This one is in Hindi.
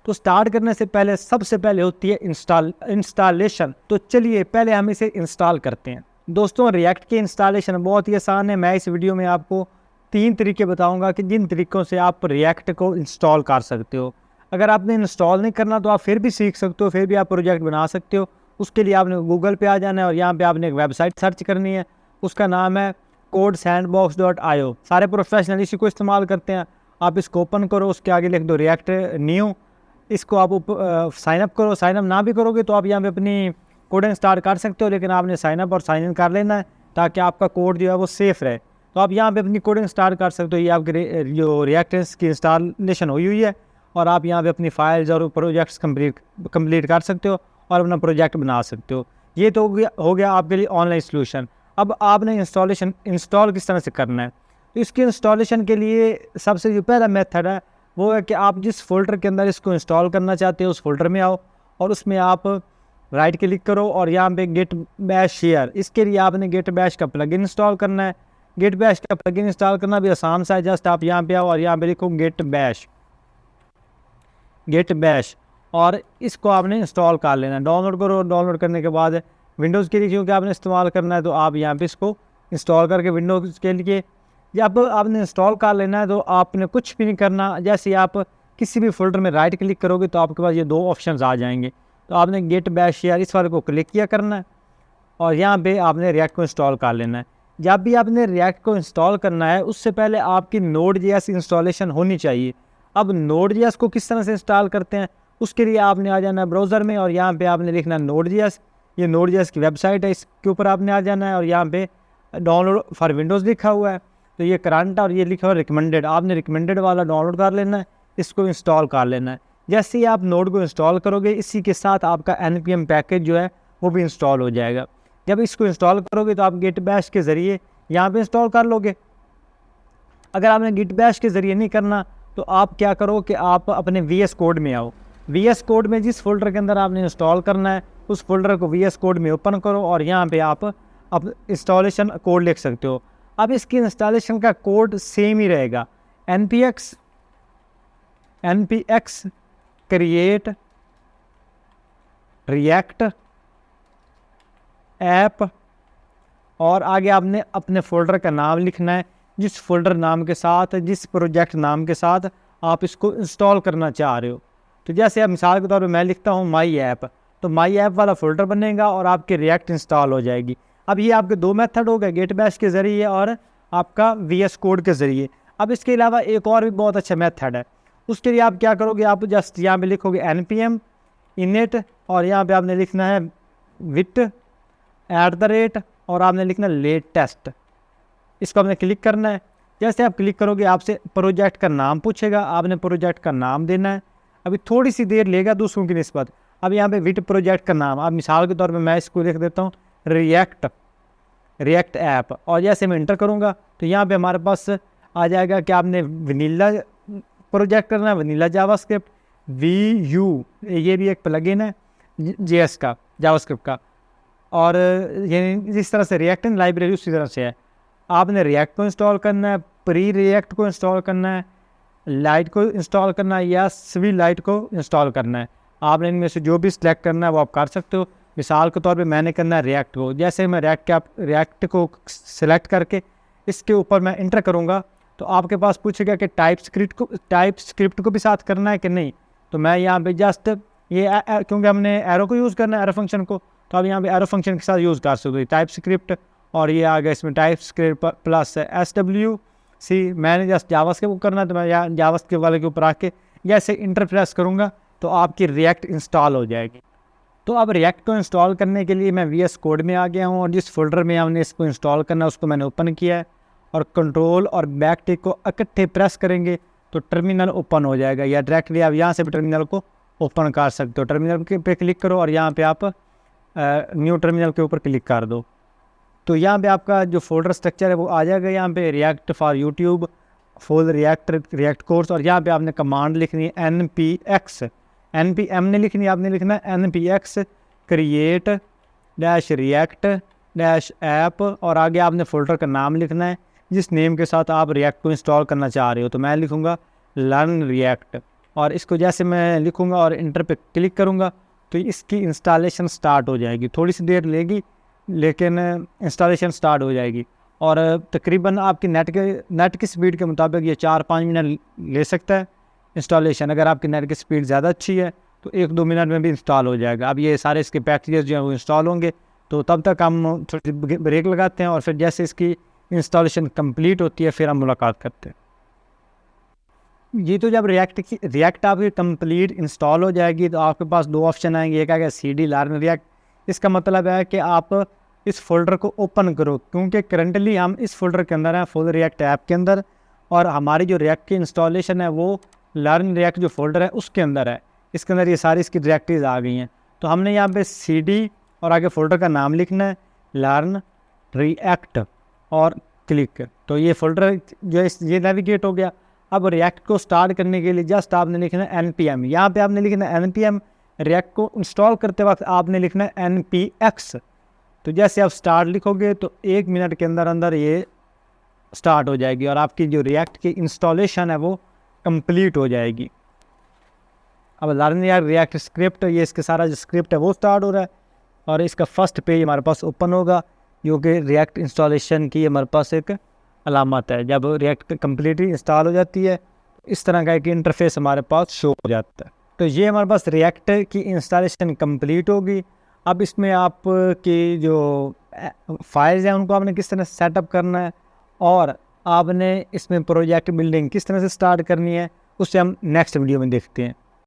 तो स्टार्ट करने से पहले सबसे पहले होती है इंस्टॉलेशन। तो चलिए पहले हम इसे इंस्टॉल करते हैं। दोस्तों रिएक्ट की इंस्टॉलेशन बहुत ही आसान है। मैं इस वीडियो में आपको 3 तरीके बताऊंगा कि जिन तरीक़ों से आप रिएक्ट को इंस्टॉल कर सकते हो। अगर आपने इंस्टॉल नहीं करना तो आप फिर भी सीख सकते हो, फिर भी आप प्रोजेक्ट बना सकते हो। उसके लिए आपने गूगल पे आ जाना है और यहाँ पे आपने एक वेबसाइट सर्च करनी है, उसका नाम है codesandbox.io। सारे प्रोफेशनल इसी को इस्तेमाल करते हैं। आप इसको ओपन करो, उसके आगे लिख दो रिएक्ट न्यू, इसको आप साइन अप करो। साइन अप ना भी करोगे तो आप यहाँ पे अपनी कोडिंग स्टार्ट कर सकते हो, लेकिन आपने साइन अप और साइन इन कर लेना है ताकि आपका कोड जो है वो सेफ़ रहे। तो आप यहाँ पे अपनी कोडिंग स्टार्ट कर सकते हो। ये आपके जो रिएक्ट की इंस्टॉलेशन हुई है और आप यहाँ पे अपनी फाइल्स और प्रोजेक्ट्स कंप्लीट कर सकते हो और अपना प्रोजेक्ट बना सकते हो। ये तो हो गया आपके लिए ऑनलाइन सोल्यूशन। अब आपने इंस्टॉल किस तरह से करना है, तो इसकी इंस्टॉलेशन के लिए सबसे जो पहला मेथड है वो है कि आप जिस फोल्डर के अंदर इसको इंस्टॉल करना चाहते हो उस फोल्डर में आओ और उसमें आप राइट क्लिक करो और यहाँ पे गेट बैश शेयर, इसके लिए आपने गेट बैश का प्लगइन इंस्टॉल करना है। गेट बैश का प्लगइन इंस्टॉल करना भी आसान सा है। जस्ट आप यहाँ पे आओ और यहाँ पे लिखो गेट बैश और इसको आपने इंस्टॉल कर लेना है। डाउनलोड करो, डाउनलोड करने के बाद विंडोज़ के लिए क्योंकि आपने इस्तेमाल करना है तो आप यहाँ पे इसको इंस्टॉल करके विंडोज़ के लिए जब आपने इंस्टॉल कर लेना है तो आपने कुछ भी नहीं करना। जैसे आप किसी भी फोल्डर में राइट क्लिक करोगे तो आपके पास ये 2 ऑप्शंस आ जाएंगे। तो आपने गेट बैश शेयर इस वाले को क्लिक किया करना है और यहाँ पे आपने रिएक्ट को इंस्टॉल कर लेना है। जब भी आपने रिएक्ट को इंस्टॉल करना है उससे पहले आपकी Node.js इंस्टॉलेशन होनी चाहिए। अब Node.js को किस तरह से इंस्टॉल करते हैं, उसके लिए आपने आ जाना है ब्राउज़र में और यहाँ पे आपने लिखना है Node.js। ये Node.js की वेबसाइट है, इसके ऊपर आपने आ जाना है और यहाँ पे डाउनलोड फॉर विंडोज़ लिखा हुआ है। तो ये करंट और ये लिखा हुआ है रिकमेंडेड, आपने रिकमेंडेड वाला डाउनलोड कर लेना है, इसको इंस्टॉल कर लेना है। जैसे ही आप नोड को इंस्टॉल करोगे इसी के साथ आपका npm पैकेज जो है वो भी इंस्टॉल हो जाएगा। जब इसको इंस्टॉल करोगे तो आप गिट बैश के ज़रिए यहाँ पे इंस्टॉल कर लोगे। अगर आपने गिट बैश के ज़रिए नहीं करना तो आप क्या करो कि आप अपने VS कोड में आओ। VS कोड में जिस फोल्डर के अंदर आपने इंस्टॉल करना है उस फोल्डर को VS कोड में ओपन करो और यहाँ पे आप अब इंस्टॉलेशन कोड लिख सकते हो। अब इसकी इंस्टॉलेशन का कोड सेम ही रहेगा, npx क्रिएट रिएक्ट ऐप और आगे आपने अपने फोल्डर का नाम लिखना है, जिस फोल्डर नाम के साथ, जिस प्रोजेक्ट नाम के साथ आप इसको इंस्टॉल करना चाह रहे हो। तो जैसे अब मिसाल के तौर पे मैं लिखता हूँ माई ऐप, तो माई ऐप वाला फोल्डर बनेगा और आपके रिएक्ट इंस्टॉल हो जाएगी। अब ये आपके 2 मेथड हो गए, गेट बैश के ज़रिए और आपका VS कोड के ज़रिए। अब इसके अलावा एक और भी बहुत अच्छा मेथड है। उसके लिए आप क्या करोगे, आप जस्ट यहाँ पे लिखोगे npm init और यहाँ पे आपने लिखना है @, और आपने लिखना लेटेस्ट। इसको आपने क्लिक करना है। जैसे आप क्लिक करोगे आपसे प्रोजेक्ट का नाम पूछेगा, आपने प्रोजेक्ट का नाम देना है। अभी थोड़ी सी देर लेगा दूसरों की निस्बत। अब यहाँ पे विट प्रोजेक्ट का नाम, अब मिसाल के तौर पे मैं इसको लिख देता हूँ रिएक्ट ऐप और जैसे मैं इंटर करूँगा तो यहाँ पे हमारे पास आ जाएगा कि आपने वनीला प्रोजेक्ट करना है, वनीला जावास्क्रिप्ट VU, ये भी एक प्लगइन है JS का, जावास्क्रिप्ट का। और ये जिस तरह से रिएक्ट लाइब्रेरी उसी तरह से है। आपने रिएक्ट को इंस्टॉल करना है, प्री रिएक्ट को इंस्टॉल करना है, लाइट को इंस्टॉल करना है या स्वी लाइट को इंस्टॉल करना है। आपने इनमें से जो भी सिलेक्ट करना है वो आप कर सकते हो। मिसाल के तौर पे मैंने करना है रिएक्ट को। जैसे मैं रिएक्ट को सिलेक्ट करके इसके ऊपर मैं इंटर करूँगा तो आपके पास पूछेगा कि टाइप स्क्रिप्ट को भी साथ करना है कि नहीं। तो मैं यहाँ पे जस्ट ये क्योंकि हमने एरो को यूज़ करना है, एरो फंक्शन को, तो आप यहाँ पे एरो फंक्शन के साथ यूज़ कर सकते हो टाइप स्क्रिप्ट। और ये आ गया इसमें टाइप स्क्रिप्ट प्लस SWC। मैंने जस्ट जावास्क्रिप्ट को करना है तो मैं यहाँ जावास्क्रिप्ट वाले के ऊपर आके जैसे इंटर प्रेस करूँगा तो आपकी रिएक्ट इंस्टॉल हो जाएगी। तो अब रिएक्ट को इंस्टॉल करने के लिए मैं VS कोड में आ गया हूँ और जिस फोल्डर में हमने इसको इंस्टॉल करना है उसको मैंने ओपन किया है और कंट्रोल और बैक टिक को इकट्ठे प्रेस करेंगे तो टर्मिनल ओपन हो जाएगा, या डायरेक्टली आप यहाँ से भी टर्मिनल को ओपन कर सकते हो। टर्मिनल पे क्लिक करो और यहाँ पे आप न्यू टर्मिनल के ऊपर क्लिक कर दो तो यहाँ पे आपका जो फोल्डर स्ट्रक्चर है वो आ जाएगा। यहाँ पे react for YouTube, full react course, और यहाँ पे आपने कमांड लिखनी है npm ने लिखनी है, आपने लिखना है npx क्रिएट -रिएक्ट -ऐप और आगे आपने फोल्डर का नाम लिखना है जिस नेम के साथ आप रिएक्ट को इंस्टॉल करना चाह रहे हो। तो मैं लिखूँगा लर्न रिएक्ट और इसको जैसे मैं लिखूँगा और इंटर पे क्लिक करूँगा तो इसकी इंस्टॉलेशन स्टार्ट हो जाएगी। थोड़ी सी देर लेगी लेकिन इंस्टॉलेशन स्टार्ट हो जाएगी। और तकरीबन आपकी नेट की स्पीड के मुताबिक ये 4-5 मिनट ले सकता है इंस्टॉलेशन। अगर आपकी नेट की स्पीड ज़्यादा अच्छी है तो 1-2 मिनट में भी इंस्टॉल हो जाएगा। अब ये सारे इसके पैकेजेस जो हैं वो इंस्टॉल होंगे, तो तब तक हम थोड़ी ब्रेक लगाते हैं और फिर जैसे इसकी इंस्टॉलेशन कंप्लीट होती है फिर हम मुलाकात करते हैं। ये तो जब रिएक्ट आपकी कंप्लीट इंस्टॉल हो जाएगी तो आपके पास 2 ऑप्शन आएंगे। एक आएगा CD लर्न रिएक्ट। इसका मतलब है कि आप इस फोल्डर को ओपन करो, क्योंकि करंटली हम इस फोल्डर के अंदर हैं, फुल रिएक्ट ऐप के अंदर, और हमारी जो रिएक्ट की इंस्टॉलेशन है वो लर्न रिएक्ट जो फोल्डर है उसके अंदर है। इसके अंदर ये सारी इसकी डायरेक्टरीज आ गई हैं। तो हमने यहाँ पे CD और आगे फोल्डर का नाम लिखना है, लर्न रिएक्ट, और क्लिक। तो ये फोल्डर जो है ये नेविगेट हो गया। अब रिएक्ट को स्टार्ट करने के लिए जस्ट आपने लिखना है npm। यहाँ पे आपने लिखना है npm। रिएक्ट को इंस्टॉल करते वक्त आपने लिखना है npx। तो जैसे आप स्टार्ट लिखोगे तो 1 मिनट के अंदर अंदर ये स्टार्ट हो जाएगी और आपकी जो रिएक्ट की इंस्टॉलेशन है वो कंप्लीट हो जाएगी। अब लर्न रिएक्ट स्क्रिप्ट, ये इसके सारा जो स्क्रिप्ट है वो स्टार्ट हो रहा है और इसका फर्स्ट पेज हमारे पास ओपन होगा, जो कि रिएक्ट इंस्टॉलेशन की हमारे पास एक अलामत है। जब रिएक्ट कंप्लीटली इंस्टॉल हो जाती है इस तरह का एक इंटरफेस हमारे पास शो हो जाता है। तो ये हमारे पास रिएक्ट की इंस्टॉलेशन कंप्लीट होगी। अब इसमें आप की जो फाइल्स हैं उनको आपने किस तरह सेटअप करना है और आपने इसमें प्रोजेक्ट बिल्डिंग किस तरह से स्टार्ट करनी है, उससे हम नेक्स्ट वीडियो में देखते हैं।